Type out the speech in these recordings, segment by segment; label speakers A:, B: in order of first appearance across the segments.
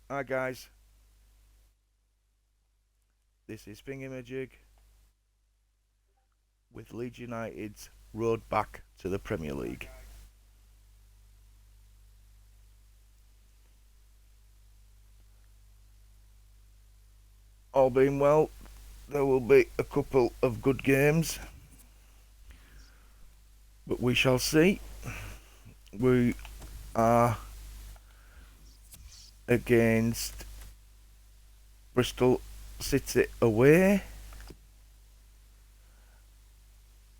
A: Hi guys, this is FINGEYMAJIG with Leeds United's road back to the Premier League. All being well, there will be a couple of good games, but we shall see. We are against Bristol City away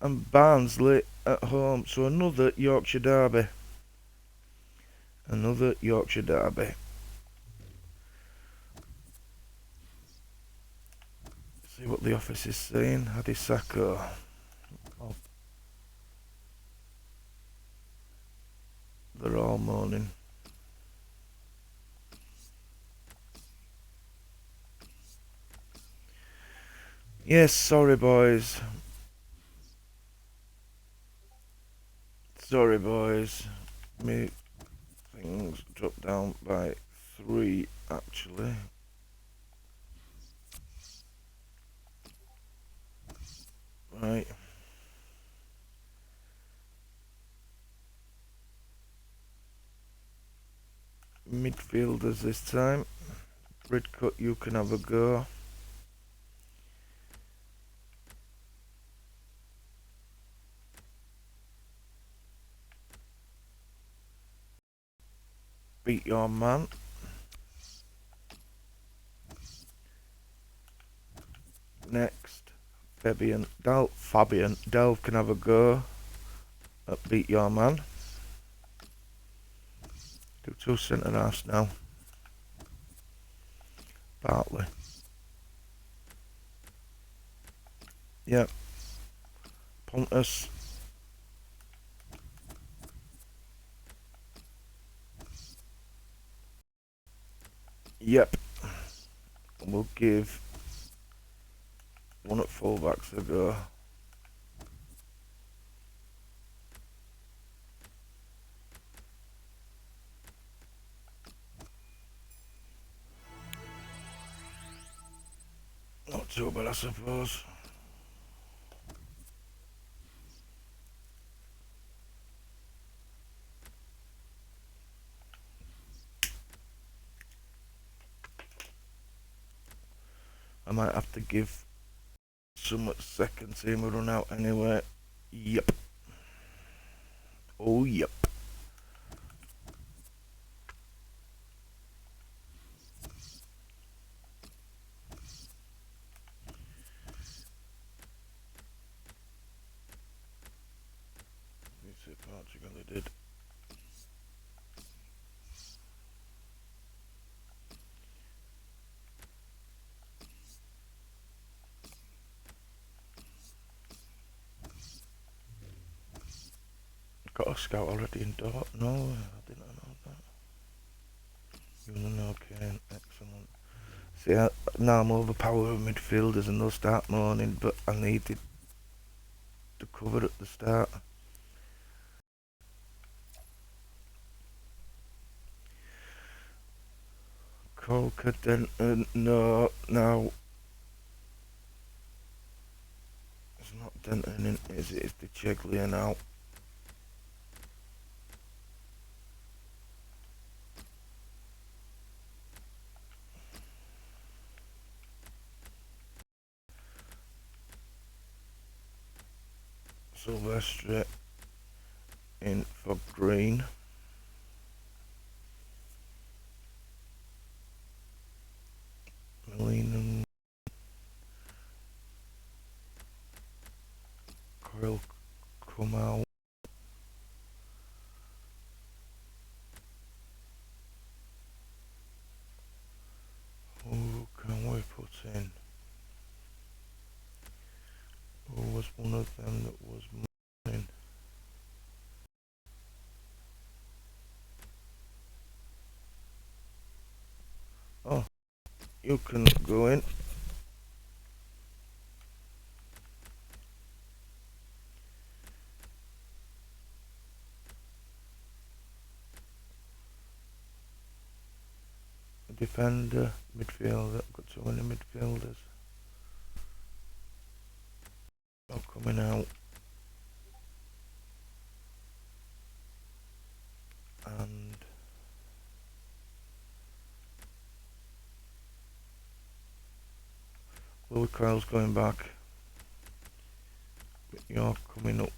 A: and Barnsley at home, so another Yorkshire derby. Another Yorkshire derby. See what the office is saying. Hadisako. Oh, they're all moaning. Yes, sorry boys. Sorry boys. Me things dropped down by 3 actually. Right. Midfielders this time. Bridcut, you can have a go. Beat your man. Next, Fabian Delve can have a go at beat your man. Do 2 centre halves now. Bartley. Yep. Pontus. Yep. We'll give one at fullbacks a go. Not too bad, I suppose. I might have to give some second team a run out anyway. Yep. Oh, yep. Let me see if Portugal they did. Got a scout already in Dort? No, I didn't know that. You know, okay, excellent. See, now I'm overpowered with midfielders and they'll start moaning, but I needed to cover at the start. Colker, Denton, no, now. It's not Denton, is it? It's the Cheglia now. Silvestre in for Green. Melina, Coyle come out. Who can we put in? Who was one of them that was mine? Oh, you can go in. defender, midfielder. Got too many midfielders. Not coming out. And Louis Kyle's going back. But you're coming up.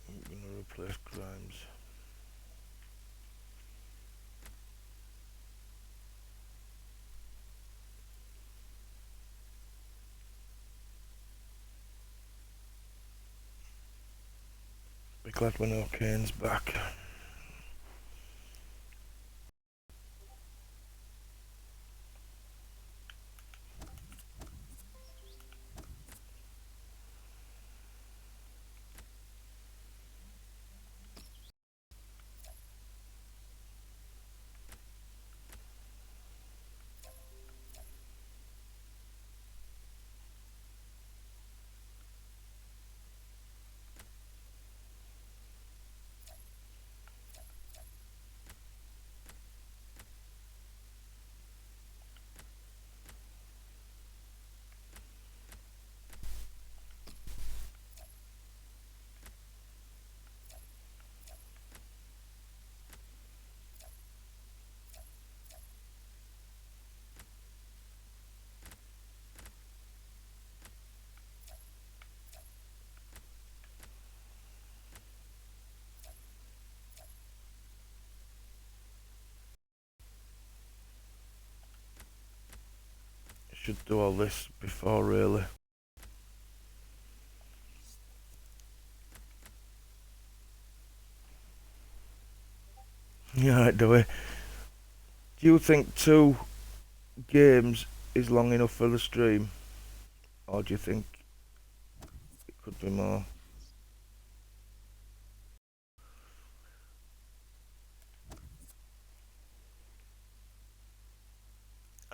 A: I'm gonna replace Grimes. Be glad when O'Kane's back. Should do all this before really. Yeah, right, do we? Do you think 2 games is long enough for the stream? Or do you think it could be more?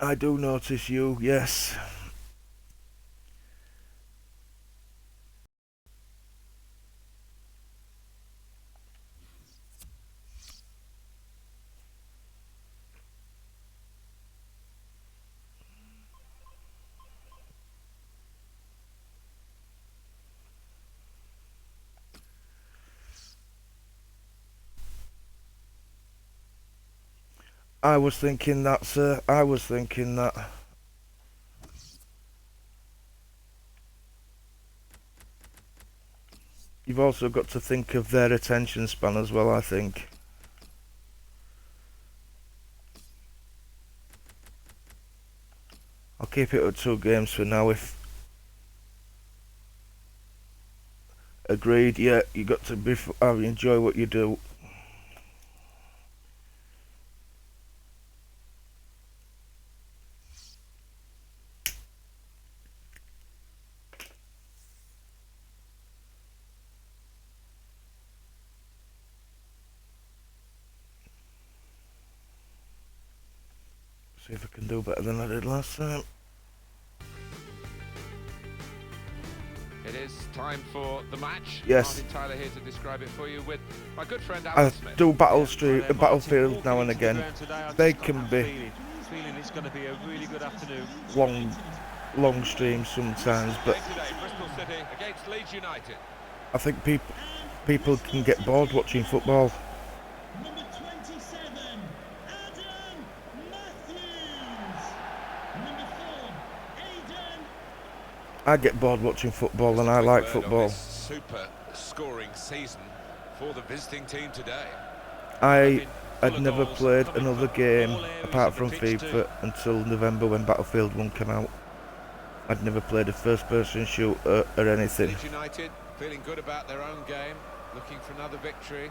A: I do notice you, yes. I was thinking that, sir. I was thinking that. You've also got to think of their attention span as well, I think. I'll keep it at 2 games for now if... Agreed, yeah, you got to be... enjoy what you do. See if I can do better than I did last time.
B: It is time for the match.
A: Yes.
B: Martin Tyler here to describe it for you with my good friend Alan Smith.
A: I do Battlefield now and again. They can be
C: feeling it's going to be a really good afternoon.
A: long streams sometimes, but
B: Bristol City against Leeds United.
A: I think people can get bored watching football.
D: Number 27, Adam Matthews. Number 4, Aidan.
A: I get bored watching football, and I like football.
B: Super scoring season for the visiting team today.
A: I had never played another game apart from FIFA until November when Battlefield 1 came out. I'd never played a first-person shooter or anything.
B: Leeds United feeling good about their own game, looking for another victory.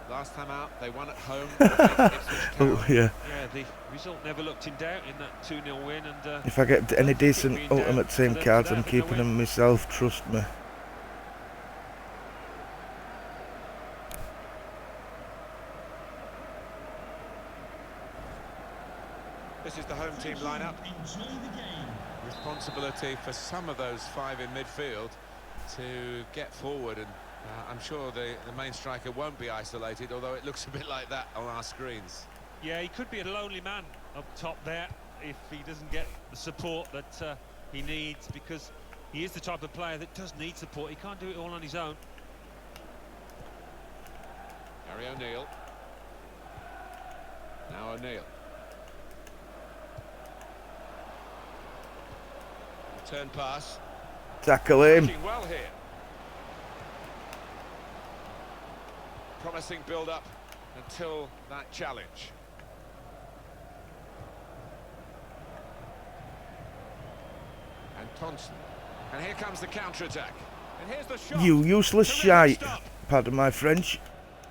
B: Last time out, they won at home.
A: Oh yeah.
C: Yeah, the result never looked in doubt in that 2-0 win. And
A: if I get any decent Ultimate Team cards, I'm keeping them myself. Trust me.
B: This is the home team lineup.
D: Enjoy the game.
B: Responsibility for some of those 5 in midfield to get forward and I'm sure the main striker won't be isolated, although it looks a bit like that on our screens.
C: Yeah, he could be a lonely man up top there if he doesn't get the support that he needs, because he is the type of player that does need support. He can't do it all on his own.
B: Gary O'Neill. Now O'Neill. Return pass.
A: Tackle him.
B: Working well here. Promising build-up until that challenge. And Thompson. And here comes the counter-attack. And here's the shot.
A: You useless
B: Terrific
A: shite.
B: stop.
A: Pardon my French.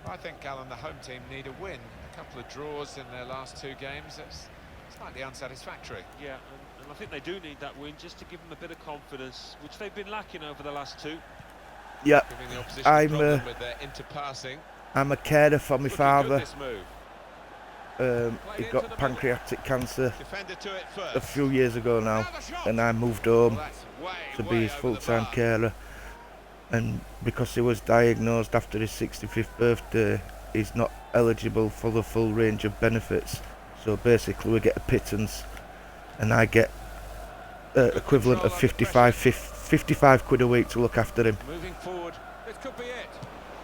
B: I think, Alan, the home team need a win. A couple of draws in their last two games. It's slightly unsatisfactory.
C: Yeah, and I think they do need that win just to give them a bit of confidence, which they've been lacking over the last two.
A: Yeah,
B: Giving the opposition
A: I'm
B: problem with their interpassing.
A: I'm a carer for my
B: Looking
A: father.
B: good, this move.
A: He got pancreatic cancer
B: Defender to it
A: a
B: first.
A: few years ago now,
B: Now the shot.
A: and I moved
B: Well,
A: home
B: that's way,
A: to be
B: way
A: his
B: over the
A: full-time
B: bar.
A: carer. And because he was diagnosed after his 65th birthday, he's not eligible for the full range of benefits. So basically we get a pittance, and I get equivalent of 55 quid a week to look after him.
B: Moving forward, this could be it.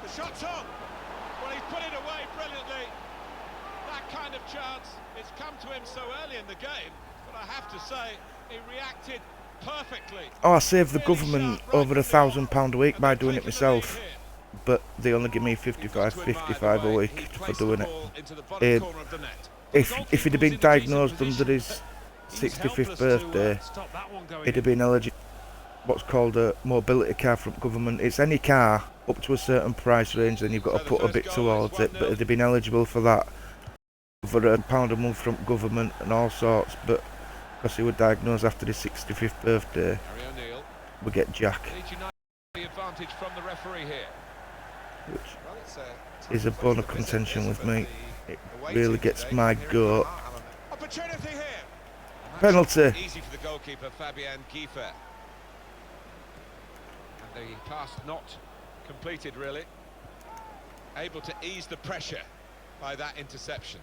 B: The shot's on. Well, he's put it away brilliantly. That kind of chance, it's come to him so early in the game, but I have to say, he reacted perfectly.
A: Oh, I saved the government over £1,000 a week by doing it myself, but they only give me 55 a week for doing it. If he'd have been diagnosed under his 65th birthday, he'd have been eligible what's called a mobility car from government. It's any car up to a certain price range, then you've got to put a bit towards it, but he'd have been eligible for that, for £1 a month from government and all sorts. But because he was diagnosed after his 65th birthday, we get Jack,
B: The advantage from the referee here.
A: which is a bone of contention with me. It really gets my goat.
B: Opportunity here.
A: Penalty.
B: Easy for the goalkeeper, Fabian Kiefer. And the pass not completed, really. Able to ease the pressure by that interception.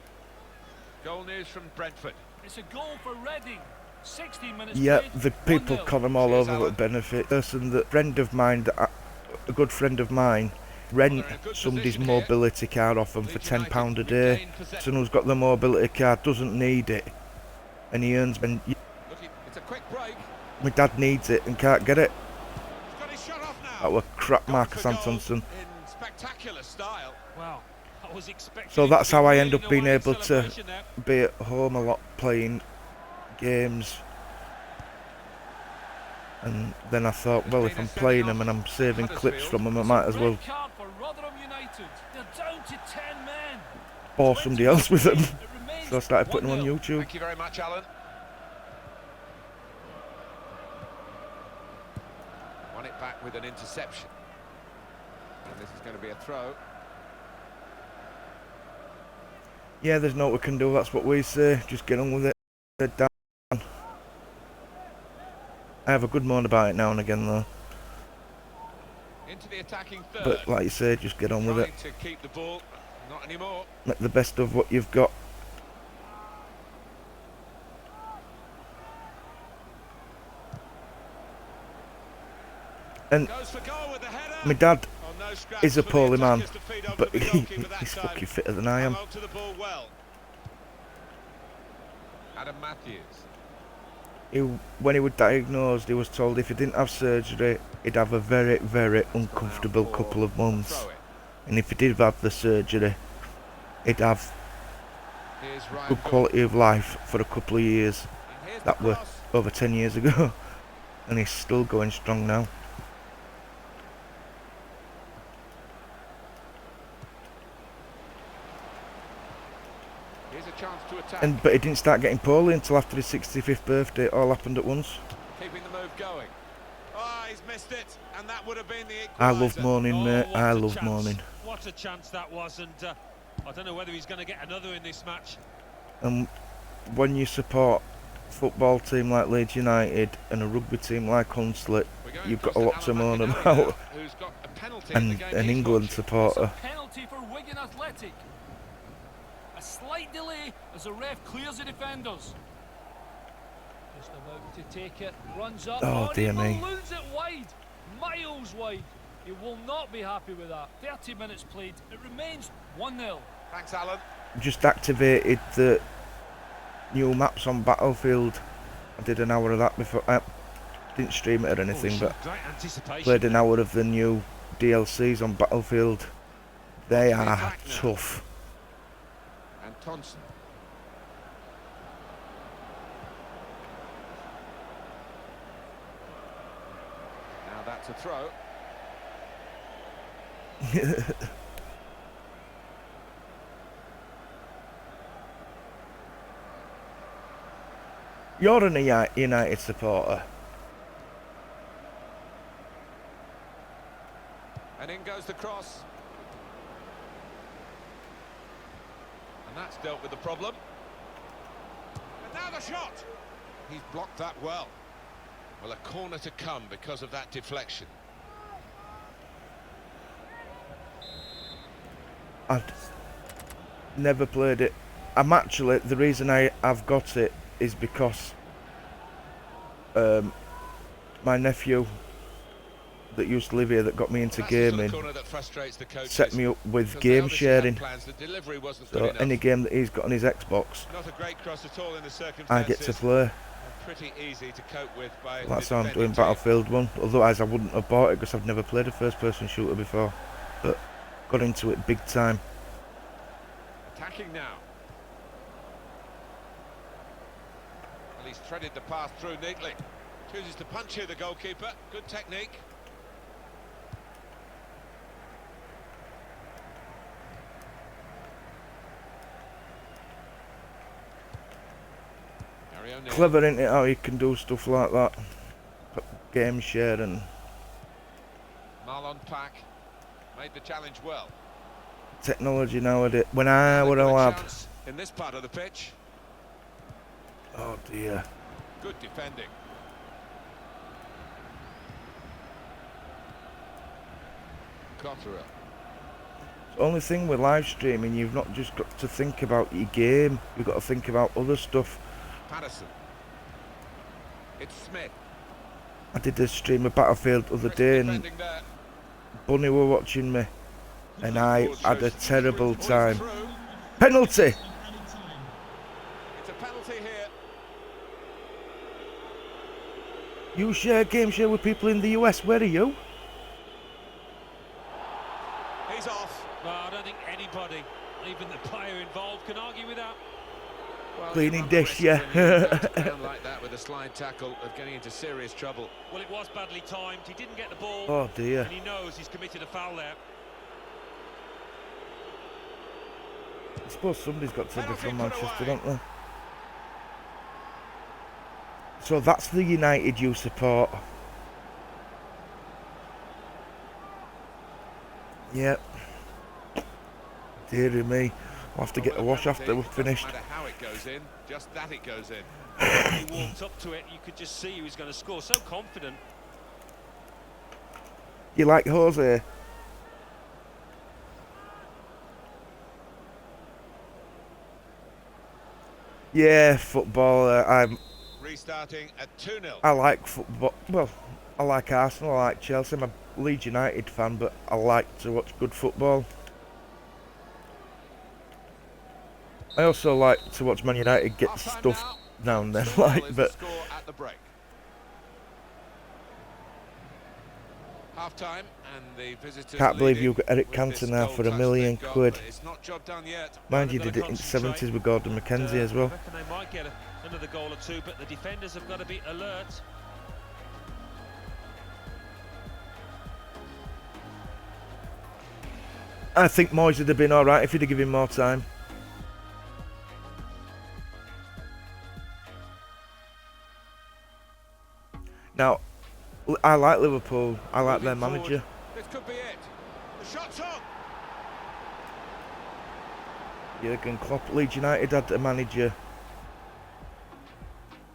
B: Goal news from Brentford.
E: It's a goal for Reading. 16 minutes.
A: Yeah,
E: played,
A: the people
E: 1-0.
A: con him all
B: Cheers,
A: over
B: Alan.
A: with benefit. Person that friend of mine, a good friend of mine, rent
B: they're in a good
A: somebody's
B: position here.
A: mobility car off them for
B: Leeds
A: £10 a
B: United
A: day.
B: regain possession.
A: Someone who's got the mobility car doesn't need it, and he earns. And
B: Looking, it's a quick break.
A: my dad needs it and can't get it.
B: He's got his shot off now.
A: That were crap,
B: Gone
A: Marcus
B: for goal
A: Antonsen.
B: in spectacular style.
C: Wow, I was expecting.
A: So
C: him
A: that's
C: to be
A: how I
C: really
A: end up being
C: away in
A: able to
C: celebration now.
A: be at home a lot playing games. And then I thought, well, if I'm playing them and I'm saving clips from them, I might as well
E: Red card for Rotherham United. They're down to 10 men.
A: bore somebody else with them.
E: It remains
A: So I started putting them on
E: 1-0.
A: YouTube.
B: Thank you very much, Alan. Won it back with an interception. And this is going to be a throw.
A: Yeah, there's no we can do, that's what we say. Just get on with it. Head down. I have a good moan about it now and again though.
B: Into the attacking third.
A: But like you say, just get on with it.
B: Trying to keep the ball. Not anymore.
A: Make the best of what you've got. And
B: Goes for goal with the header.
A: my dad
B: Oh, no scratch
A: is a
B: for the
A: poorly man,
B: attackers to feed over
A: but
B: the goalkeeper that
A: he's
B: time.
A: fucking fitter than I am.
B: Held to the ball well. Adam Matthews.
A: When he was diagnosed, he was told if he didn't have surgery, he'd have a very, very uncomfortable couple of months.
B: Throw it.
A: And if he did have the surgery, he'd have
B: Here's Ryan
A: good quality of life for a couple of years.
B: And here's the
A: That were
B: cross.
A: over 10 years ago. And he's still going strong now.
B: Here's a chance to attack.
A: But he didn't start getting poorly until after his 65th birthday. It all happened at once.
B: Keeping the move going. Oh, he's missed it, and that would have been the equaliser.
A: I love moaning,
C: Oh,
A: mate.
C: what
A: I
C: a
A: love
C: chance.
A: moaning.
C: What a chance that was, and I don't know whether he's going to get another in this match.
A: And when you support football team like Leeds United and a rugby team like Hunslet,
B: We're going
A: you've got
B: across
A: a
B: to
A: lot to
B: Alan
A: moan
B: McInally
A: about.
B: now, who's got a penalty in the
A: And
B: game
A: an
B: he's
A: England
B: watching.
A: supporter.
E: It's a penalty for Wigan Athletic. A slight delay as the ref clears the defenders. Just about to take it, runs up,
A: Oh, dear me.
E: he balloons it wide, miles wide. He will not be happy with that. 30 minutes played, it remains 1-0.
B: Thanks, Alan.
A: Just activated the new maps on Battlefield. I did an hour of that before. I didn't stream it or anything, but
C: Great anticipation.
A: played an hour of the new DLCs on Battlefield. They
B: On to the
A: are
B: attack now.
A: tough.
B: And Thompson. Now that's a throw.
A: You're an United supporter.
B: And in goes the cross. And that's dealt with the problem. And now the shot. He's blocked that well. Well, a corner to come because of that deflection.
A: I've never played it. I'm actually, the reason I've got it is because my nephew that used to live here that got me into
B: That's the sort of
A: gaming
B: corner that frustrates the coaches,
A: set me up with
B: because they
A: game
B: obviously had
A: sharing.
B: plans, the delivery wasn't
A: So
B: good enough.
A: any game that he's got on his Xbox,
B: Not a great cross at all in the circumstances.
A: I get to play.
B: Pretty easy to cope with by
A: That's
B: the
A: how I'm
B: defending
A: doing
B: team.
A: Battlefield 1. Otherwise I wouldn't have bought it because I've never played a first person shooter before. But got into it big time.
B: Attacking now. Well, he's threaded the pass through neatly. Chooses to punch here, the goalkeeper. Good technique. Gary O'Neill.
A: Clever, isn't it, how you can do stuff like that? Game share and
B: Marlon Pack made the challenge well.
A: technology nowadays. When I
B: They've
A: were
B: got
A: a
B: a
A: lad,
B: chance in this part of the pitch.
A: oh dear.
B: Good defending. Cotterill.
A: The only thing with live streaming, you've not just got to think about your game, you've got to think about other stuff.
B: Patterson. It's Smith.
A: I did a stream of Battlefield the other day and
B: Defending there.
A: Bunny were watching me and I had a terrible
B: Ball is
A: time.
B: through.
A: Penalty!
D: Added time.
B: It's a penalty here.
A: You share game share with people in the US, where are you?
B: He's off.
C: Well, I don't think anybody, even the player involved, can argue with that.
B: Well,
A: Cleaning
B: you run the
A: dish,
B: risk
A: yeah.
B: when you go to ground like that with a slide tackle of getting into serious trouble.
C: Well, it was badly timed. He didn't get the ball,
A: Oh dear.
C: and he knows he's committed a foul there.
A: I suppose somebody's got to be
B: Penalty
A: from
B: put
A: Manchester,
B: away.
A: don't they? So that's the United you support. Yep. Dear me. I'll have to get a wash after we're finished.
B: No matter how it goes in, just that it goes in.
C: When he walked up to it, you could just see he was going to score. So confident.
A: You like Jose? Yeah, football.
B: Restarting at 2-0.
A: I like football. Well, I like Arsenal. I like Chelsea. I'm a Leeds United fan, but I like to watch good football. I also like to watch Man United get
B: Half-time
A: stuff now and then,
B: 2-0
A: like,
B: is the
A: but
B: score at the break. Half-time, and the visitors
A: can't believe
B: leading
A: you got Eric
B: with
A: Cantona
B: this
A: now
B: goal
A: for £1
B: touch
A: million
B: they've got,
A: quid.
B: but it's not job done yet.
A: Mind you,
C: They've
A: did
C: got
A: it
C: to
A: in the 70s
C: concentrate.
A: with Gordon McKenzie as
C: I
A: well.
C: reckon they might get another goal or two, but the defenders have got to be alert.
A: I think Moyes would have been alright if he'd have given him more time. Now, I like Liverpool. I like their
B: Moving
A: manager.
B: forward. This could be it. The shot's on.
A: Jurgen Klopp. Leeds United had a manager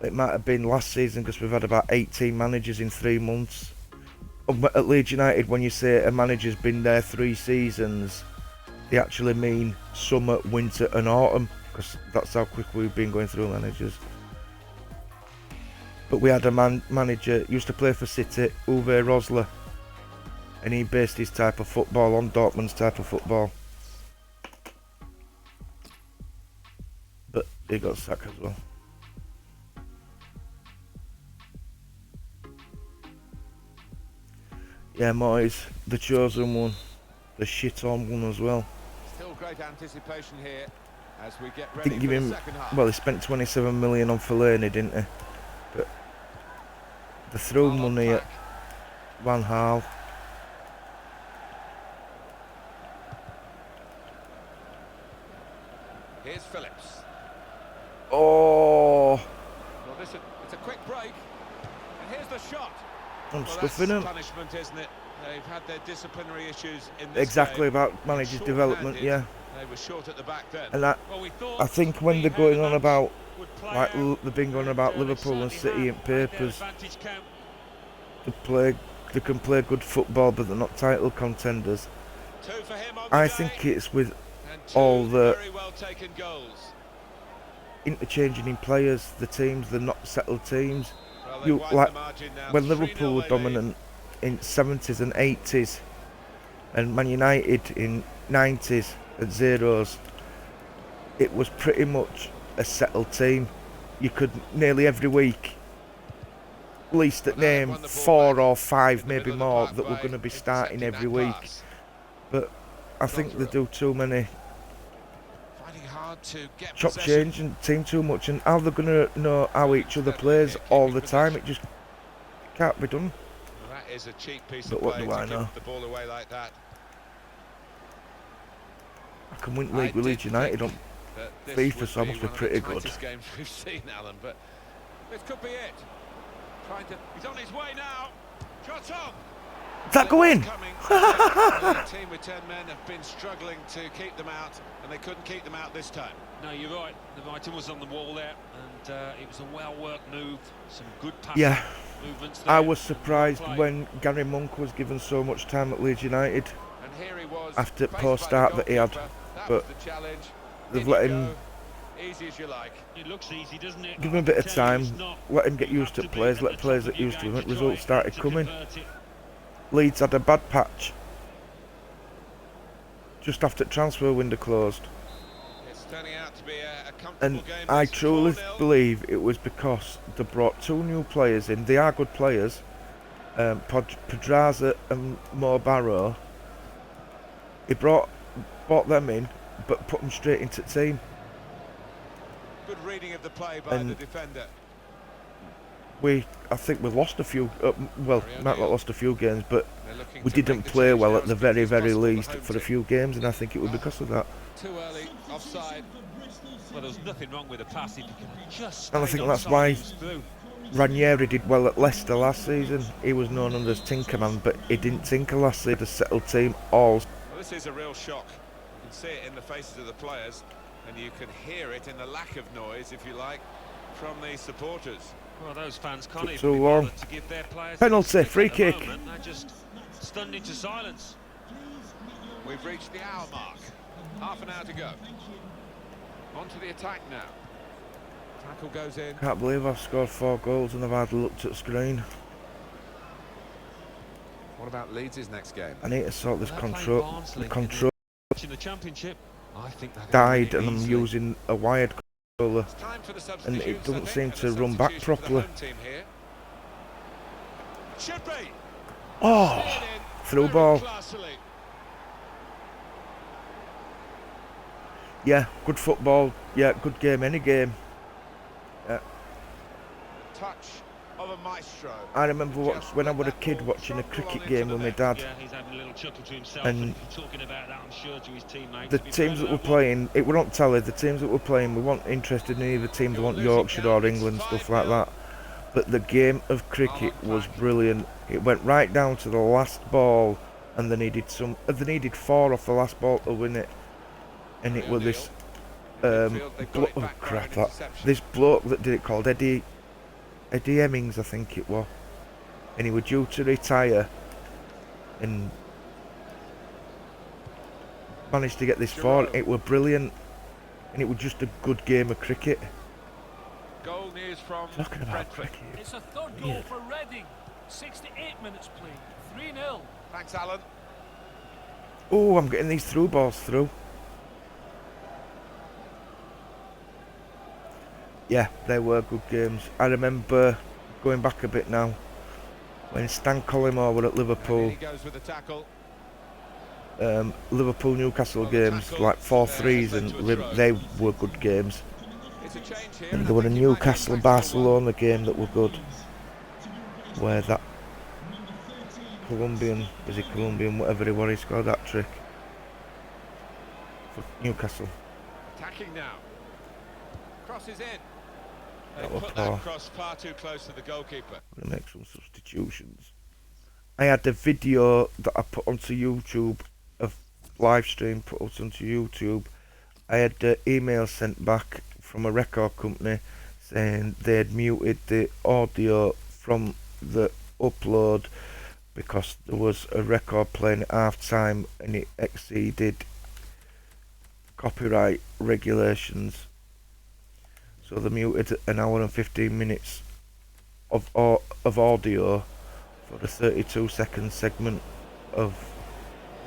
A: It might have been last season because we've had about 18 managers in 3 months. At Leeds United, when you say a manager's been there 3 seasons, they actually mean summer, winter and autumn, because that's how quick we've been going through managers. But we had a manager, used to play for City, Uwe Rosler, and he based his type of football on Dortmund's type of football. But he got sacked as well. Yeah, Moyes, the chosen one, the shit-on one as well.
B: Still great anticipation here as we get
A: I
B: ready
A: didn't
B: for
A: give
B: the
A: him.
B: second half.
A: Well, he spent 27 million on Fellaini, didn't he? But they threw
B: Well on
A: money at
B: track.
A: Van Gaal.
B: Here's Phillips.
A: Oh,
B: Well, listen, it's a quick break. And here's the shot.
A: I'm
B: Well,
A: stuffing
B: that's
A: him.
B: punishment, isn't it? They've had their disciplinary issues in this
A: Exactly
B: game.
A: about manager's development, yeah.
B: They were short at the back then.
A: And that,
C: Well, we thought
A: I think when
C: the
A: they're going on
C: match
A: about,
C: would play
A: like
C: out,
A: they've been going about
C: they
A: Liverpool and
C: certainly
A: City in
C: have made their
A: papers,
C: advantage count.
A: they can play good football, but they're not title contenders.
B: 2 for him on the
A: I
B: day,
A: think it's with
B: and 2
A: all the
B: very well taken goals.
A: interchanging in players, the teams, they're not settled teams.
B: Well, they've
A: You
B: widened
A: like
B: the margin now.
A: when
B: 3-0
A: Liverpool were
B: they lead.
A: dominant in 70s and 80s, and Man United in 90s and zeros, it was pretty much a settled team. You could nearly every week, at least at
B: Well, they've
A: name
B: won the ball
A: 4
B: back
A: or
B: in
A: 5,
B: the
A: maybe
B: middle of the
A: more,
B: park
A: that were
B: by
A: going to be starting
B: intercepting
A: every
B: that
A: week.
B: pass.
A: But I think they do too many
B: Finding hard to get
A: chop
B: possession.
A: change and team too much, and how they're going to know how each other plays all the time, it just can't be done.
B: Well, that is a cheap piece
A: But
B: of
A: what
B: play
A: do
B: to
A: I know?
B: give the ball away like that.
A: I can win
B: I
A: league with
B: did
A: Leeds United on
B: think that this
A: FIFA,
B: would
A: so I
B: be
A: must be
B: one of
A: pretty
B: the
A: good.
B: tightest games we've seen, Alan, but this could be it. He's on his way now. Shot on.
A: Did that go in?
B: The team with 10 men have been struggling to keep them out, and they couldn't keep them out this time.
C: No, you're right. The writing was on the wall there, and it was a well-worked move. Some good passing
A: Yeah,
C: movements there.
A: I was
C: and
A: surprised
C: well played.
A: when Gary Monk was given so much time at Leeds United
B: And here he was,
A: after
B: faced
A: post
B: by
A: start
B: the
A: that he had,
B: goalkeeper. That
A: but
B: was the challenge.
A: they've
B: In you
A: let him
B: go, easy as you like.
C: It looks easy, doesn't it?
A: give him a bit of
C: I tell you,
A: time,
C: it's not.
A: let him get
C: You
A: used
C: have
A: to
C: be
A: players,
C: at
A: let
C: the
A: players
C: top
A: get
C: of your
A: used to
C: game
A: it.
C: to
A: Results
C: try
A: started
C: to
A: coming.
C: convert it.
A: Leeds had a bad patch just after the transfer window closed,
B: It's turning out to be a comfortable
A: and
B: game.
A: I
B: This is
A: truly
B: 4-0.
A: believe it was because they brought 2 new players in. They are good players, Pedraza and Mo Barrow. He brought them in, but put them straight into the team.
B: Good reading of the play by
A: And
B: the defender.
A: I think we lost a few. Well, might not lost a few games, but
B: They're looking
A: we
B: to
A: didn't
B: make the
A: play
B: change
A: well
B: now
A: at the
B: as
A: very,
B: quickly as
A: very
B: possible
A: least
B: home
A: for a
B: team.
A: few games, and I think it was because of that.
B: Too early, offside.
C: Well, there was nothing wrong with the pass. If you can just
A: And I
C: stay
A: think that's
C: onside,
A: why
C: it was through.
A: Ranieri did well at Leicester last season. He was known under as Tinkerman, but he didn't tinker last season. A settled team, all.
B: Well, this is a real shock. You can see it in the faces of the players, and you can hear it in the lack of noise, if you like, from the supporters.
C: Well, those fans can't
A: Took
C: even be
A: too long.
C: bothered to give their players
A: Penalty,
C: a stick
A: free
C: at the
A: kick.
C: moment. They're just stunned into silence.
B: We've reached the hour mark. Half an hour to go. On to the attack now. Tackle goes in.
A: Can't believe I've scored 4 goals and I've hardly looked at the screen.
B: What about Leeds' next game?
A: I need to sort this
C: They're playing
A: control.
C: Barnsley
A: The
C: in
A: control
C: In the Championship,
B: I think that
A: died, and I'm using a wired controller.
B: It's time for the
A: and it
B: substitutes,
A: doesn't
B: I think,
A: seem
B: and
A: to
B: a
A: run back
B: substitution for the
A: properly.
B: home team here. Should be.
A: Oh,
B: Cleared in
A: through
B: very
A: ball.
B: classily.
A: Yeah, good football. Yeah, good game, any game. Yeah.
B: Touch of a maestro.
A: I remember
B: Just
A: when I
B: let
A: was a
B: that
A: kid
B: ball
A: watching a
B: trundle
A: cricket
B: on
A: game
B: into
A: with
B: the
A: my
B: net.
A: dad.
C: yeah, he's having a little chuckle to himself.
A: And
C: And if you're talking about that, I'm sure, to his teammates.
A: The
C: It'd be
A: teams that
C: very
A: were
C: low.
A: playing, it were on telly, the teams that were playing, we weren't interested in either team, they want Yorkshire or England, stuff like that. But the game of cricket was brilliant. It went right down to the last ball, and they needed 4 off the last ball to win it. And it was this this bloke that did it called Eddie Eddie Hemmings, I think it was, and he was due to retire, and managed to get this far. It were brilliant, and it was just a good game of cricket.
B: Goal news from
A: Talking about
B: Brentford.
A: cricket.
E: It's a third goal for Reading. 68 minutes played. 3-0.
B: Thanks, Alan.
A: Oh, I'm getting these through balls through. Yeah, they were good games. I remember going back a bit now when Stan Collymore were at Liverpool.
B: He goes with the tackle.
A: Liverpool Newcastle games like 4-3s, and they were good games.
B: It's a change here,
A: And there were a Newcastle Barcelona game that were good, where that Colombian, whatever he was, he scored that trick for Newcastle.
B: Attacking now. Crosses in. They
A: That were
B: put
A: poor.
B: that cross far too close to the goalkeeper.
A: I'm gonna make some substitutions. I had a video that I put onto YouTube, of live stream put onto YouTube. I had an email sent back from a record company saying they had muted the audio from the upload because there was a record playing at half time and it exceeded copyright regulations. So they muted an hour and 15 minutes of audio for a 32-second segment of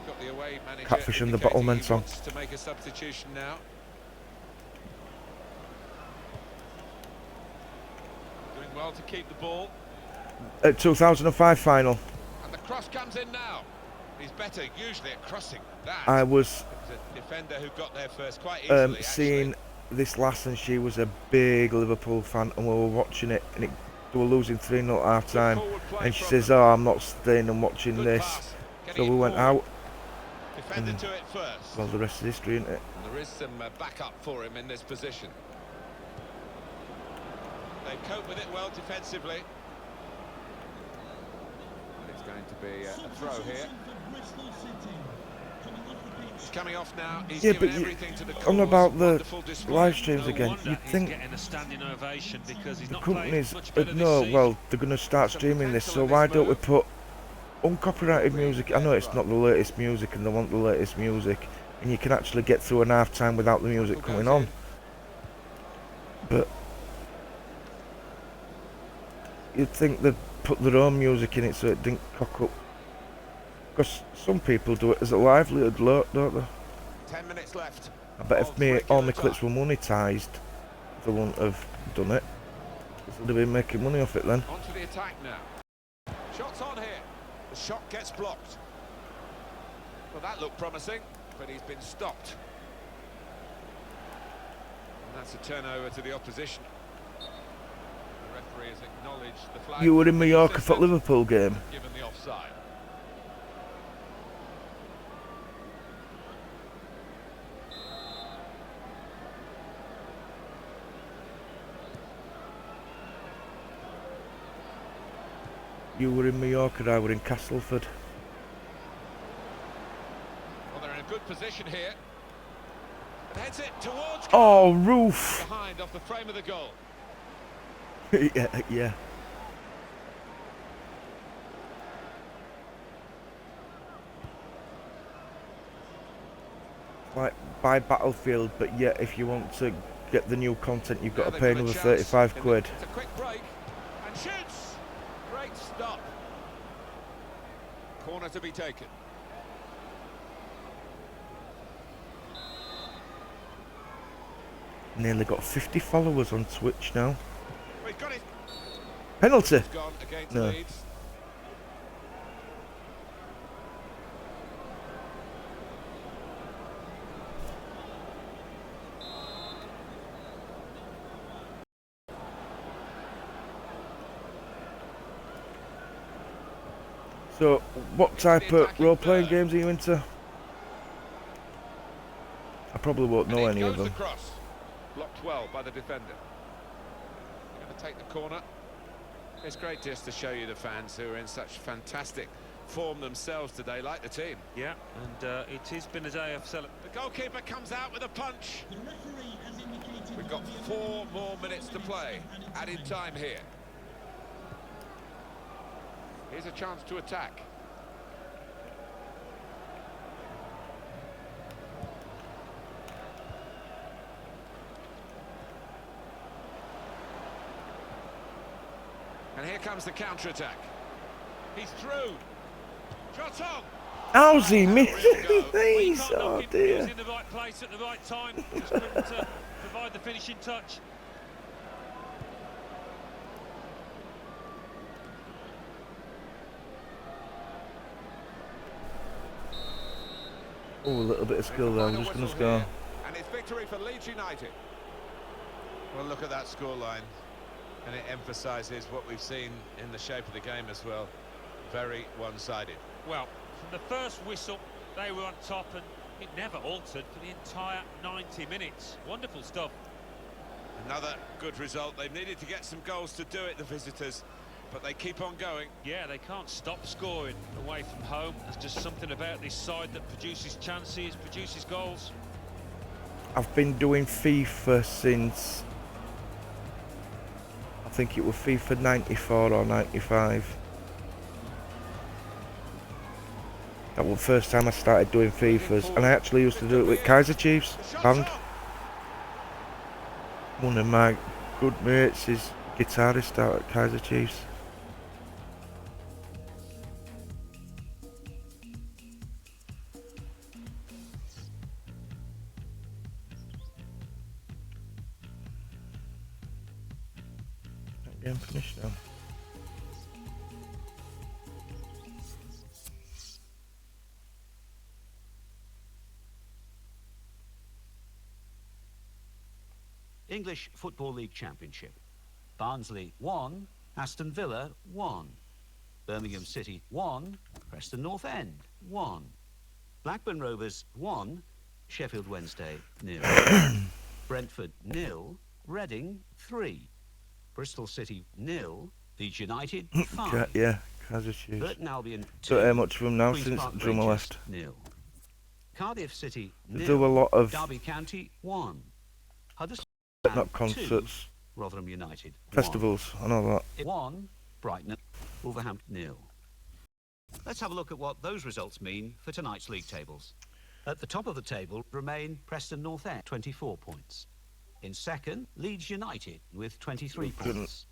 B: Got the away manager
A: Catfish and the
B: indicating
A: Bottlemen
B: he
A: song.
B: wants to make a substitution now. Doing well to keep the ball.
A: 2005 final.
B: And the cross comes in now. He's better usually at crossing. That
A: I was
B: a defender who got there first quite easily.
A: seeing this lass, and she was a big Liverpool fan, and we were watching it, and they were losing 3-0 at half time, and she says, "Oh, I'm not staying and watching this." So we went out,
B: Defender
A: and
B: to it first.
A: well, the rest is history, isn't it?
B: And there is some backup for him in this position. They cope with it well defensively. And it's going to be a throw here. He's coming off now. He's
A: Yeah,
B: given
A: but
B: everything to the
A: on
B: cause.
A: about the
B: Wonderful display.
A: live streams
C: No
A: again,
C: wonder
A: you'd
C: he's
A: think
C: getting a standing ovation because he's
A: the
C: not playing
A: companies
C: much better
A: would
C: this
A: know,
C: season.
A: well, they're going to start streaming this, so why don't we put uncopyrighted music? I know it's not the latest music and they want the latest music, and you can actually get through an half time without the music coming on. But you'd think they'd put their own music in it so it didn't cock up. Because some people do it as a livelihood, don't they?
B: 10 minutes left.
A: I bet if all my clips were monetised, they wouldn't have done it. They'd have been making money off it then.
B: On to the attack now. Shots on here. The shot gets blocked. Well, that looked promising, but he's been stopped. And that's a turnover to the opposition. The referee has acknowledged the flag.
A: You were in Mallorca for
B: assistant,
A: Liverpool game.
B: given the offside.
A: You were in Mallorca, I were in Castleford.
B: Well, they're in a good position here. And heads it towards
A: Oh, roof!
B: behind off the frame of the goal.
A: yeah. Like, buy Battlefield, but yet if you want to get the new content, you've got
B: Now
A: to
B: they've
A: pay
B: got a
A: another
B: chance
A: 35
B: in
A: quid.
B: It's a quick break and shoots. Great stop. Corner to be taken.
A: Nearly got 50 followers on Twitch now.
B: We've got it.
A: Penalty!
B: It's gone against
A: No.
B: Leeds.
A: So, what type of role-playing games are you into? I probably won't know any of them.
B: Cross. Blocked well by the defender. Going to take the corner. It's great just to show you the fans who are in such fantastic form themselves today, like the team.
C: Yeah, and it has been a day of celebration.
B: The goalkeeper comes out with a punch.
D: The referee has indicated
B: We've got 4 more minutes to play. Added time here. Here's a chance to attack. And here comes the counter-attack. He's through. Shot on.
A: How's he missing
B: Real go.
A: these?
C: Can't knock
A: Oh
C: him. He
A: dear.
C: was in the right place at the right time. Just couldn't provide the finishing touch.
A: Oh, a little bit of skill there. I'm just going to score.
B: And it's victory for Leeds United. Well, look at that scoreline. And it emphasises what we've seen in the shape of the game as well. Very one-sided.
C: Well, from the first whistle, they were on top, and it never altered for the entire 90 minutes. Wonderful stuff.
B: Another good result. They've needed to get some goals to do it, the visitors, but they keep on going.
C: Yeah, they can't stop scoring away from home. There's just something about this side that produces chances, produces goals.
A: I've been doing FIFA since, I think it was FIFA 94 or 95. That was the first time I started doing FIFAs, and I actually used to do it with Kaiser Chiefs band. One of my good mates is guitarist out at Kaiser Chiefs. That game finished now.
F: English Football League Championship. Barnsley 1, Aston Villa 1, Birmingham City 1, Preston North End 1, Blackburn Rovers 1, Sheffield Wednesday 0, Brentford 0, Reading 3, Bristol City 0, Leeds United 5,
A: Yeah, Kaiser Chiefs.
F: Burton Albion 2,
A: Don't hear much from them now
F: Queen's
A: since
F: Park
A: Drummer
F: Rangers
A: left.
F: 0, Cardiff City
A: They
F: 0,
A: do a lot of,
F: Derby County 1, Huddersfield
A: not
F: 2,
A: concerts,
F: Rotherham United 1.
A: festivals, I know that.
F: 1, Brighton, Wolverhampton 0. Let's have a look at what those results mean for tonight's league tables. At the top of the table remain Preston North End, 24 points. In second, Leeds United with 23 points.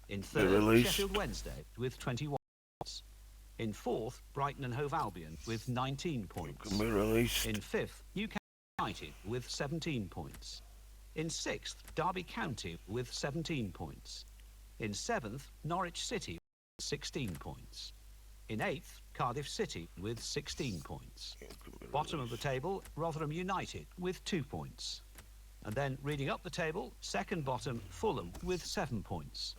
F: In third,
A: released.
F: Sheffield Wednesday with 21 points. In fourth, Brighton and Hove Albion with 19 points.
A: Can be released.
F: In fifth, Newcastle United with 17 points. In sixth, Derby County with 17 points. In seventh, Norwich City with 16 points. In eighth, Cardiff City with 16 points. Bottom of the table, Rotherham United with 2 points. And then reading up the table, second bottom, Fulham with 7 points.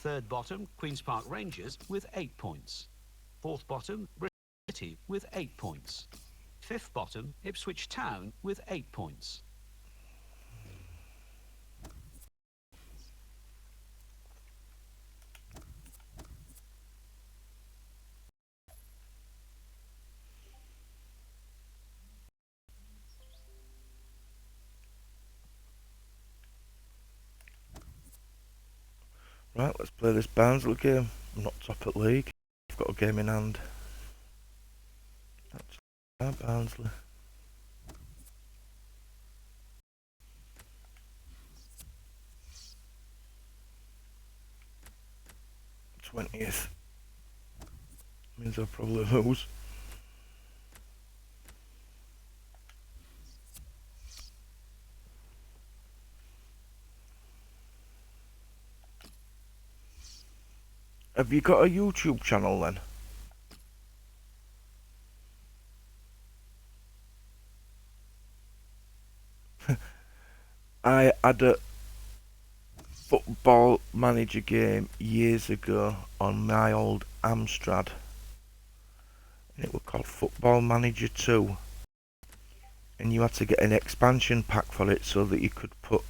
F: Third bottom, Queen's Park Rangers with 8 points. Fourth bottom, Bristol City with 8 points. Fifth bottom, Ipswich Town with 8 points.
A: Right, let's play this Barnsley game. I'm not top at league. I've got a game in hand. That's Barnsley. '20th. Means I'll probably lose. Have you got a YouTube channel then? I had a football manager game years ago on my old Amstrad, and it was called Football Manager 2, and you had to get an expansion pack for it so that you could put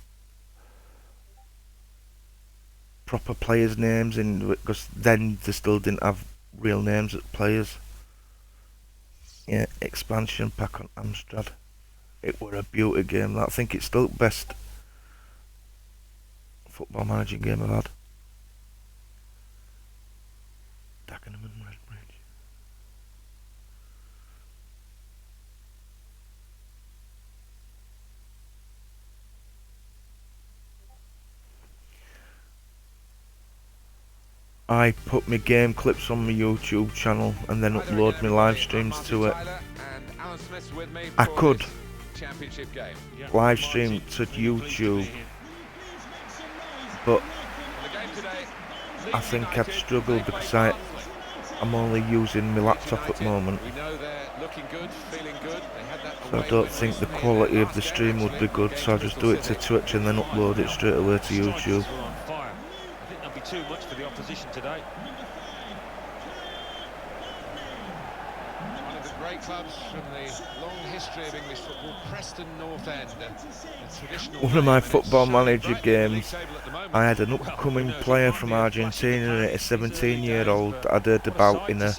A: proper players' names in, because then they still didn't have real names of players. Yeah, expansion pack on Amstrad. It were a beauty game. I think it's still the best football managing game I've had. Dagenham and Red. I put my game clips on my YouTube channel and then upload my live streams to it. I could live stream to YouTube, but I think I'd struggle because I'm only using my laptop at the moment. So I don't think the quality of the stream would be good, so I just do it to Twitch and then upload it straight away to YouTube.
C: I think that'll be too much for the opposition today.
B: One of the great clubs from the long history of English football, Preston North End.
A: One of my Football Manager games, I had an upcoming player from Argentina, a 17-year-old that I'd heard about in a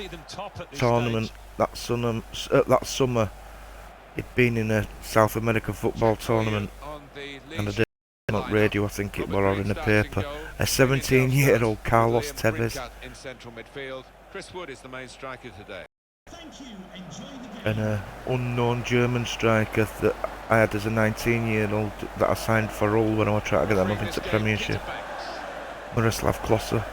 A: tournament that summer. He'd been in a South American football tournament, and I did it on radio, I think it was, or in the paper. A 17-year-old Carlos Tevez,
B: Chris Wood is the main striker today.
A: and an unknown German striker that I had as a 19-year-old that I signed for Hull when I was trying to get them up into Premiership. Miroslav Klose.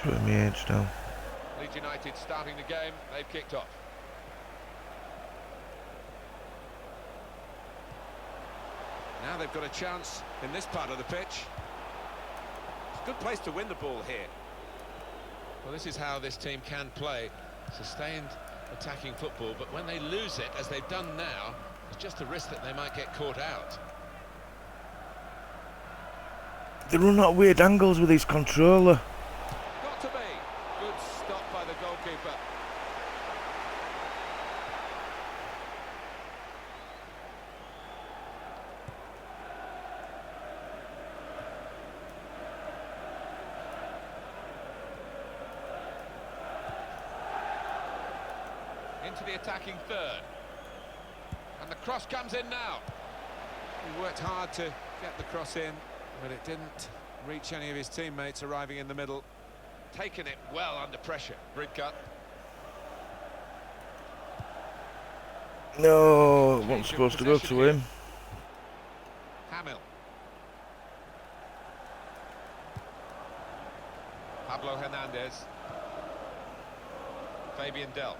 A: Showing my age now.
B: Leeds United starting the game, they've kicked off. Now they've got a chance in this part of the pitch. It's a good place to win the ball here. Well, this is how this team can play. Sustained attacking football, but when they lose it, as they've done now, there's just a risk that they might get caught out.
A: They run out weird angles with his controller.
B: Got to be. Good stop by the goalkeeper. Into the attacking third. And the cross comes in now. He worked hard to get the cross in, but it didn't reach any of his teammates arriving in the middle. Taken it well under pressure. Bridcut.
A: No, it wasn't supposed to go to him.
B: Hamill. Pablo Hernandez. Fabian Delph.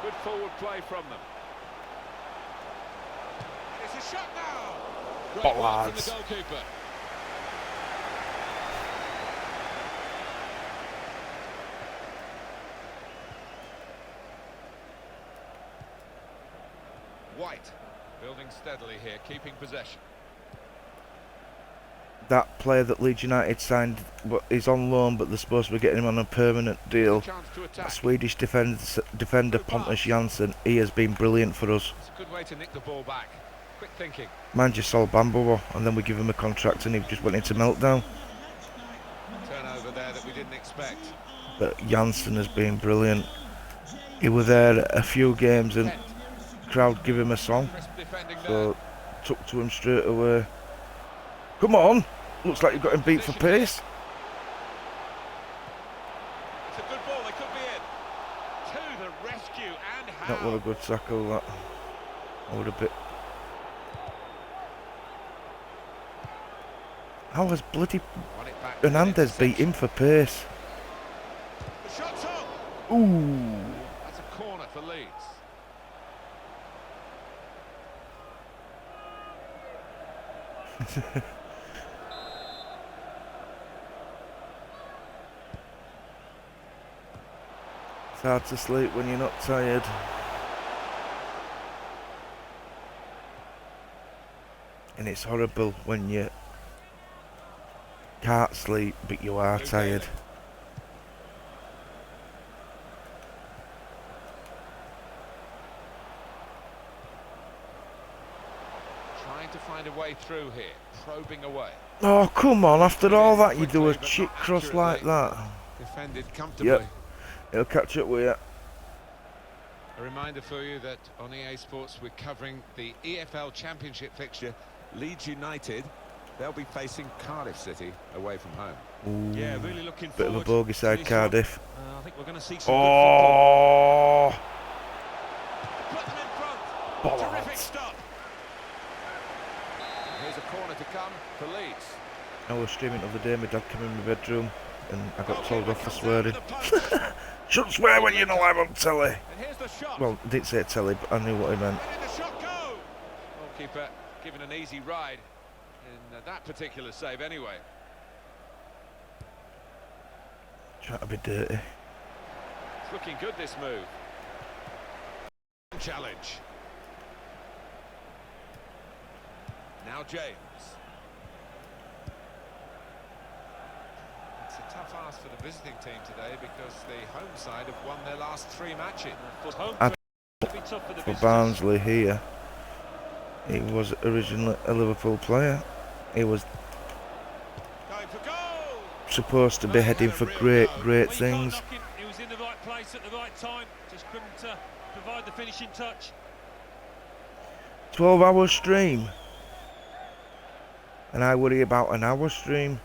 B: Good forward play from them. It's a shot now. Great work from the goalkeeper. White building steadily here, keeping possession.
A: That player that Leeds United signed is on loan, but they're supposed to be getting him on a permanent deal. That Swedish defender Pontus Jansson, he has been brilliant for us.
B: It's a good way to nick the ball back. Quick thinking.
A: Man just sold Bamboa, and then we give him a contract and he just went into meltdown.
B: Turnover there that we didn't expect.
A: But Jansson has been brilliant. He was there a few games and crowd give him a song, so took to him straight away. Come on! Looks like you've got him beat for pace.
B: It's a good ball, they could be in. To the rescue, and how?
A: That was a good tackle, that. I would have bit. How has bloody Hernandez beat him for pace?
B: The shot's on.
A: Ooh!
B: That's a corner for Leeds.
A: It's hard to sleep when you're not tired. And it's horrible when you can't sleep but you are tired.
B: Trying to find a way through here, probing away.
A: Oh, come on, after all that you do a cheek cross like that.
B: Defended comfortably.
A: Yep, he'll catch up with you.
B: A reminder for you that on EA Sports we're covering the EFL Championship fixture. Leeds United, they'll be facing Cardiff City away from home.
A: Ooh,
C: Yeah, really looking
A: bit
C: forward
A: of a bogey side
C: to this
A: Cardiff.
C: one. I think we're going to see some good football.
A: Oh!
B: stop. Here's a corner to come for Leeds.
A: I was streaming the other day, my dad came in my bedroom and I got told off for
B: Comes out
A: swearing.
B: with the post.
A: Shouldn't swear when you're not live on telly.
B: And here's the shot.
A: Well, I didn't say telly, but I knew what he meant.
B: Where did the shot go? Goalkeeper given an easy ride in that particular save anyway.
A: Trying to be dirty.
B: It's looking good, this move. Challenge. Now James. It's a tough ask for the visiting team today because the home side have won their last 3 matches.
A: For Barnsley here, he was originally a Liverpool player. He was
B: Going for goal.
A: supposed to be heading for great things.
C: He was in the right place at the right time, just couldn't provide the finishing touch.
A: 12-hour stream. And I worry about an hour stream.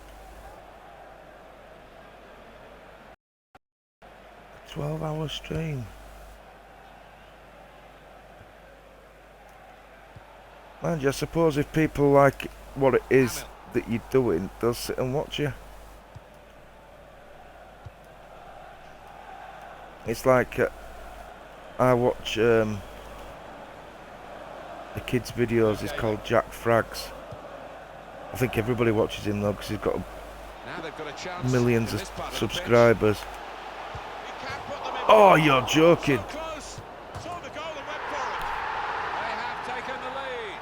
A: 12-hour stream. Mind you, I suppose if people like what it is that you're doing, they'll sit and watch you. It's like I watch the kids' videos. It's called Jack Frags. I think everybody watches him though because he's got
B: Now they've got a chance
A: millions
B: in
A: of
B: this part of the pitch.
A: subscribers.
B: He can put them in.
A: Oh, you're joking.
B: So close. Saw the goal and went for it. They have taken the lead.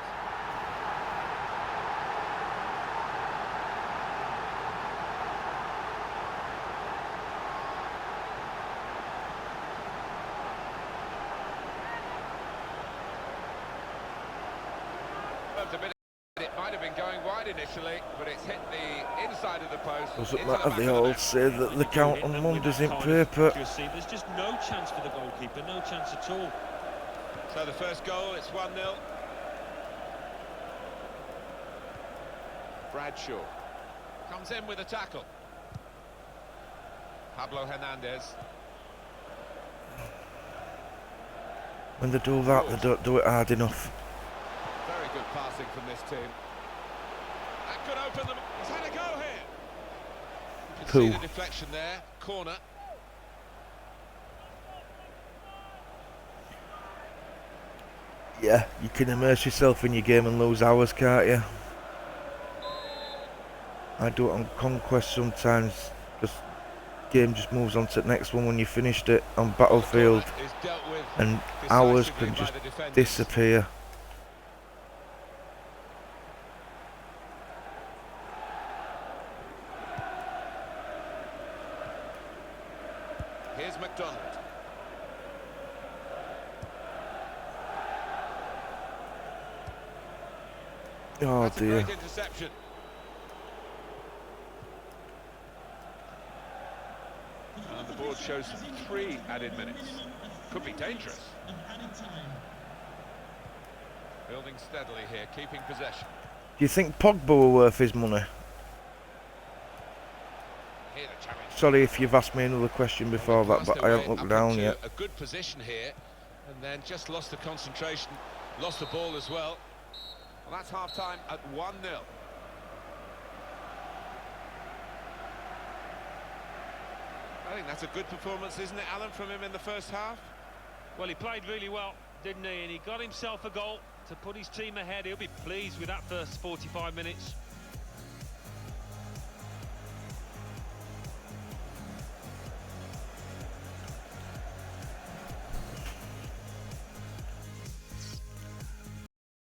B: It might have been going wide initially, but it's hit the inside of the post.
A: Doesn't
B: into the
A: matter,
B: back
A: they
B: of the
A: all
B: net.
A: say that the count on Mondays in paper.
C: There's just no chance for the goalkeeper, no chance at all.
B: So the first goal, it's 1-0. Bradshaw comes in with a tackle. Pablo Hernandez.
A: When they do that, they don't do it hard enough.
B: Very good passing from this team. That could open them. He's had a go here. You can see the deflection there. Corner.
A: Yeah, you can immerse yourself in your game and lose hours, can't you? I do it on Conquest sometimes. Just game just moves on to the next one when you finished it on Battlefield,
B: Is dealt with
A: and hours
B: decisively
A: can
B: by
A: just
B: the defenders.
A: disappear.
B: Here's McDonald.
A: Oh
B: That's a
A: dear.
B: great interception. And the board shows 3 added minutes. Could be dangerous. Building steadily here, keeping possession.
A: Do you think Pogba were worth his money?
B: Here the challenge.
A: Sorry if you've asked me another question before that, but I haven't looked down yet.
B: A good position here, and then just lost the concentration, lost the ball as well. Well, that's half-time at 1-0. I think that's a good performance, isn't it, Alan, from him in the first half?
C: Well, he played really well, didn't he? And he got himself a goal to put his team ahead. He'll be pleased with that first 45 minutes.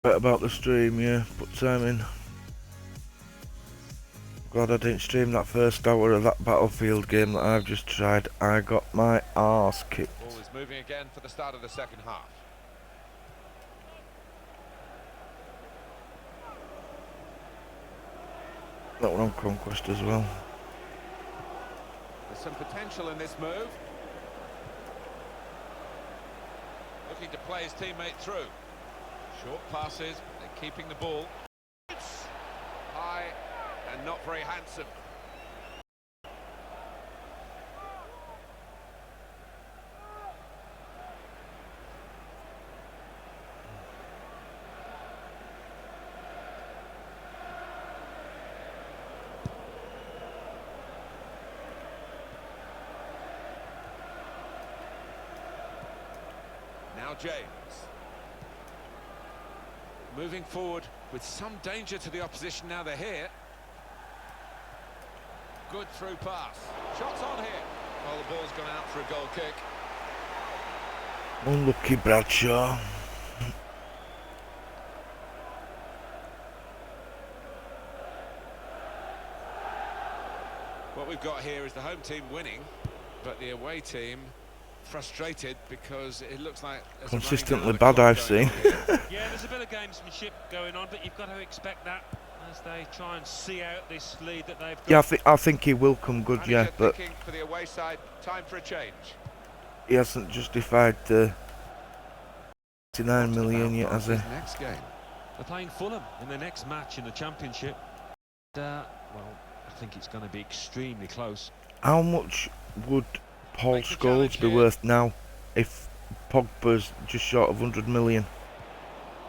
A: Right about the stream, yeah, put time in. Glad I didn't stream that first hour of that Battlefield game that I've just tried. I got my arse kicked.
B: Ball is moving again for the start of the second half.
A: That one on Conquest as well.
B: There's some potential in this move. Looking to play his teammate through. Short passes, they're keeping the ball. It's high and not very handsome. Now James. Moving forward with some danger to the opposition now they're here. Good through pass. Shots on here. Well, the ball's gone out for a goal kick.
A: Unlucky Bradshaw.
B: What we've got here is the home team winning, but the away team frustrated because it looks like there's
A: Consistently
B: a
A: bad,
B: running
A: I've
B: down
A: seen.
C: Yeah, there's a bit of gamesmanship going on, but you've got to expect that as they try and see out this lead that they've got.
A: Yeah, I think he will come good, yeah,
B: Manager
A: but
B: thinking for the away side, time for a change.
A: he hasn't justified the 69
B: What
A: million
B: about
A: yet, has he?
B: Barnsley's next game?
C: They're playing Fulham in their next match in the Championship. Well, I think it's going to be extremely close.
A: How much would Paul
B: Makes a
A: Scholes
B: challenge
A: be
B: here.
A: worth now if Pogba's just short of 100 million?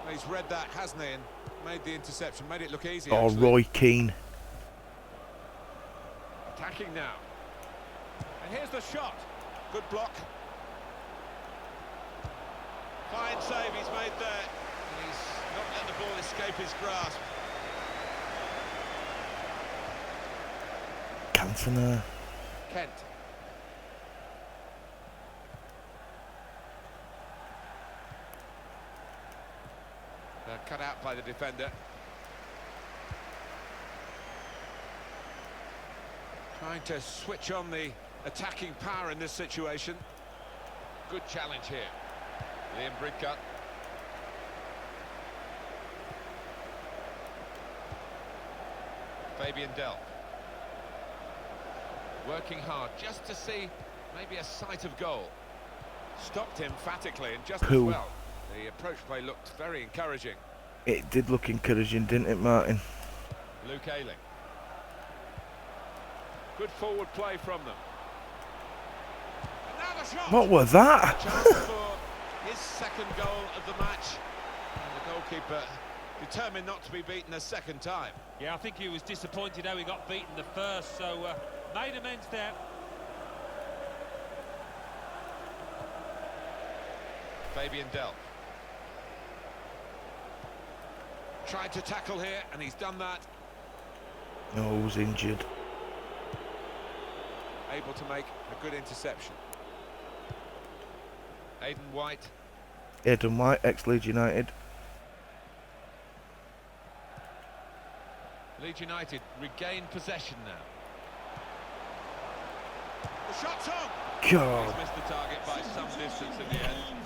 B: Well, he's read that, hasn't he, and made the interception, made it look easy.
A: Or
B: actually.
A: Roy Keane?
B: Attacking now. And here's the shot. Good block. Fine save he's made there. And he's not let the ball escape his grasp.
A: Cantona.
B: Kent. Cut out by the defender. Trying to switch on the attacking power in this situation. Good challenge here. Liam Bridcut. Fabian Delph. Working hard just to see maybe a sight of goal. Stopped emphatically and just as
A: Pooh.
B: well. The approach play looked very encouraging.
A: It did look encouraging, didn't it, Martin?
B: Luke Ayling. Good forward play from them. And now the shot!
A: What was that?
B: Chance for his second goal of the match. And the goalkeeper determined not to be beaten a second time.
C: Yeah, I think he was disappointed how he got beaten the first, so made amends there.
B: Fabian Delph. Tried to tackle here, and he's done that.
A: No, he was injured.
B: Able to make a good interception. Aidan White.
A: Aidan White, ex-Leeds United.
B: Leeds United regain possession now. The shot's on!
A: God.
B: He's missed the target by some distance in the end.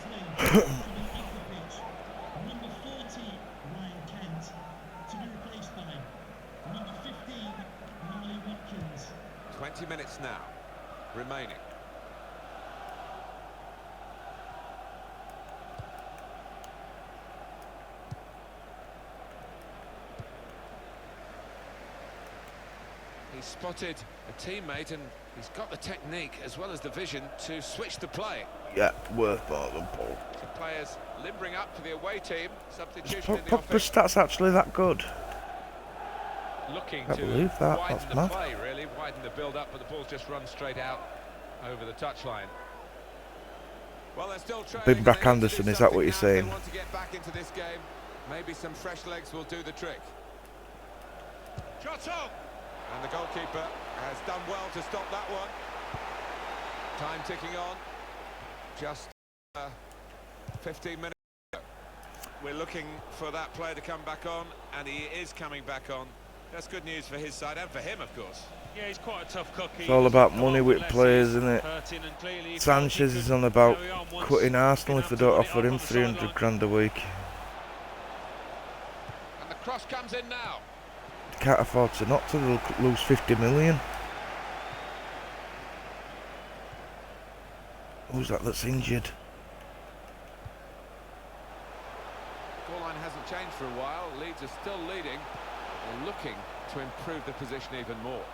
D: Number 40, Ryan Kent, to be replaced by number 15, Molly Watkins.
B: 20 minutes now remaining. He's spotted a teammate and he's got the technique as well as the vision to switch the play.
A: Yeah, worth more than Paul.
B: Two players limbering up for the away team.
A: Is
B: Substitution in the
A: Pogba's
B: offense.
A: stats actually that good?
B: Looking
A: Can't
B: to
A: believe that,
B: widen
A: that's
B: the
A: mad.
B: play, really, widen the build-up, but the ball's just run straight out over the touchline. Well, they're still trailing.
A: Big
B: and
A: Brack
B: they need to do
A: Anderson, is that what
B: something
A: you're
B: now if
A: saying?
B: They want to get back into this game. Maybe some fresh legs will do the trick. Shot on! And the goalkeeper has done well to stop that one. Time ticking on. Just 15 minutes. We're looking for that player to come back on, and he is coming back on. That's good news for his side and for him, of course.
C: Yeah, he's quite a tough cookie.
A: It's all about money with players, isn't it? Sanchez is on about cutting Arsenal if they don't offer him 300 grand a week.
B: And the cross comes in now.
A: Can't afford to not to lose 50 million. Who's that that's injured?
B: Scoreline hasn't changed for a while. Leeds are still leading. They're looking to improve the position even more.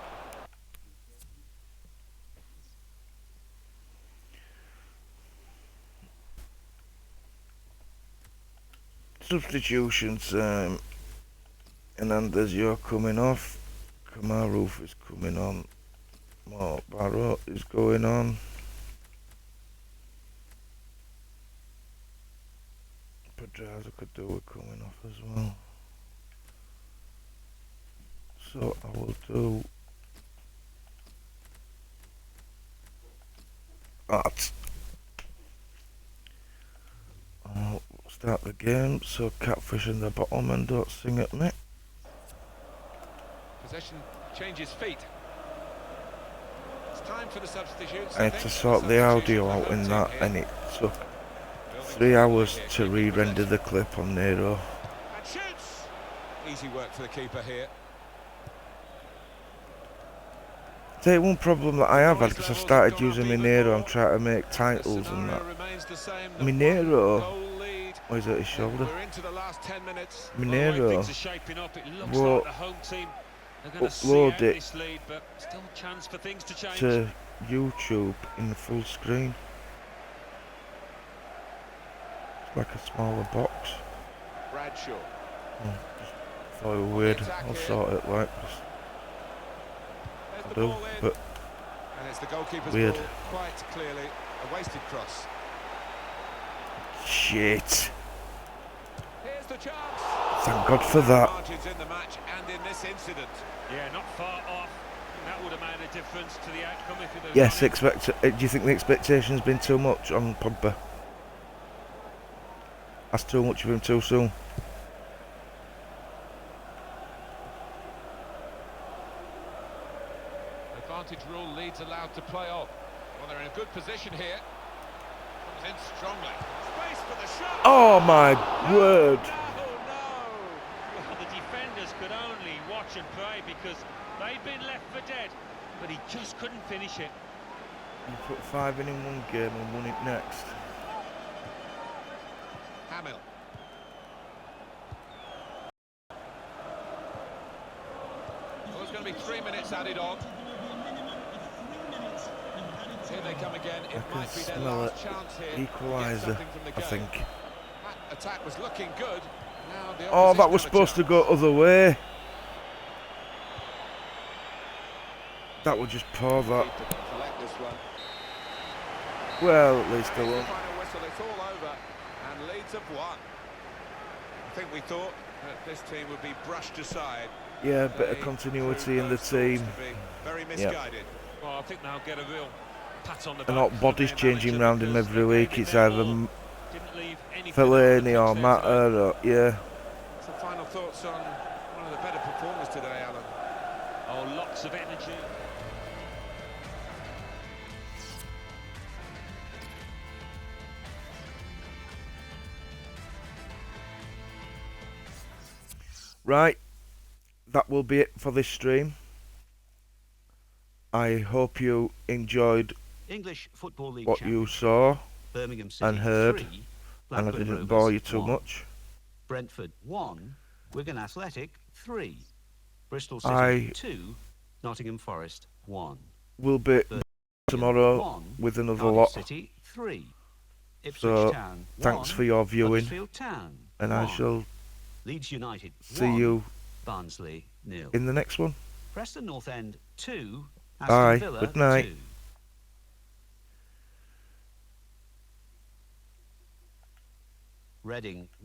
A: Substitutions. Hernandez, you're coming off. Kamaru is coming on. Mark Barrow is going on. dries I could do with coming off as well. So I will do that. I'll start the game, so catfish in the bottom and don't sing at me.
B: Possession changes feet. It's time for the substitutes.
A: I had to sort the audio out in that, and it took 3 hours to re-render the clip on Nero.
B: And shoots! Easy work for the keeper here.
A: The one problem that I have had, because I started using my Nero, I'm trying to make titles and that. My Nero, or is it his shoulder? My Nero won't upload it to YouTube in full screen. It's like a smaller box.
B: Bradshaw.
A: Oh, just thought it was weird. I'll sort it like this. I do, but
B: And it's the goalkeeper's
A: weird.
B: ball, quite clearly a wasted cross.
A: Shit.
B: Here's the chance.
A: Thank God for that.
B: Advantage in the match and in this incident.
C: Yeah, not far off. That would have made a difference to the outcome if it had
A: Yes,
C: gone in.
A: do you think the expectation's been too much on Pogba? That's too much of him too soon.
B: Advantage rule, Leeds allowed to play on. Well, they're in a good position here. Comes in strongly. Space for the shot.
A: Oh my word!
B: No.
C: Well, the defenders could only watch and pray because they'd been left for dead, but he just couldn't finish it.
A: You put 5 in one game and won it next.
B: Hamill. Well, there's going to be 3 minutes added on. Here they come again. It
A: I can
B: might be their
A: smell
B: last
A: it.
B: chance here. to get
A: Equaliser,
B: something from the
A: I
B: game.
A: think.
B: That attack was looking good. Now the
A: Oh, that
B: opposition
A: was
B: have a
A: supposed to
B: chance.
A: go other way. That would just pour that.
B: Keeper can collect this one.
A: Well, at least
B: There's
A: they
B: the
A: won't.
B: final whistle. It's all over, and Leeds have won. I think we thought that this team would be brushed aside.
A: Yeah, a bit of
B: They
A: continuity in the
B: proved those
A: team.
B: thoughts to be very misguided.
C: Well, I think they'll get a real pat on the
A: And
C: back
A: not
C: from
A: bodies
C: their
A: changing
C: manager
A: round him
C: because
A: every
C: they
A: week.
C: gave it
A: It's
C: their
A: either
C: all. Didn't leave anything
A: Fellaini
C: out
A: or
C: of the pitch there today.
A: Matter, or, yeah.
B: So final thoughts on one of the better performers today, Alan?
C: Oh, lots of energy.
A: Right, that will be it for this stream. I hope you enjoyed
F: English Football League
A: what you saw,
F: Birmingham City
A: and heard,
F: 3,
A: and I
F: Blackburn
A: didn't
F: Rovers
A: bore you too
F: 1.
A: much.
F: Brentford 1, Wigan Athletic 3, Bristol City
A: I
F: 2, Nottingham Forest 1.
A: will be
F: Birmingham
A: tomorrow
F: 1,
A: with another
F: Cardiff
A: lot.
F: City 3, Ipswich
A: So,
F: Town 1,
A: thanks for your viewing,
F: Huddersfield Town
A: and
F: 1,
A: I shall
F: Leeds United
A: see
F: 1,
A: you
F: Barnsley 0.
A: in the next one.
F: Preston North End 2,
A: Bye,
F: Aston Villa
A: good night.
F: 2. Reading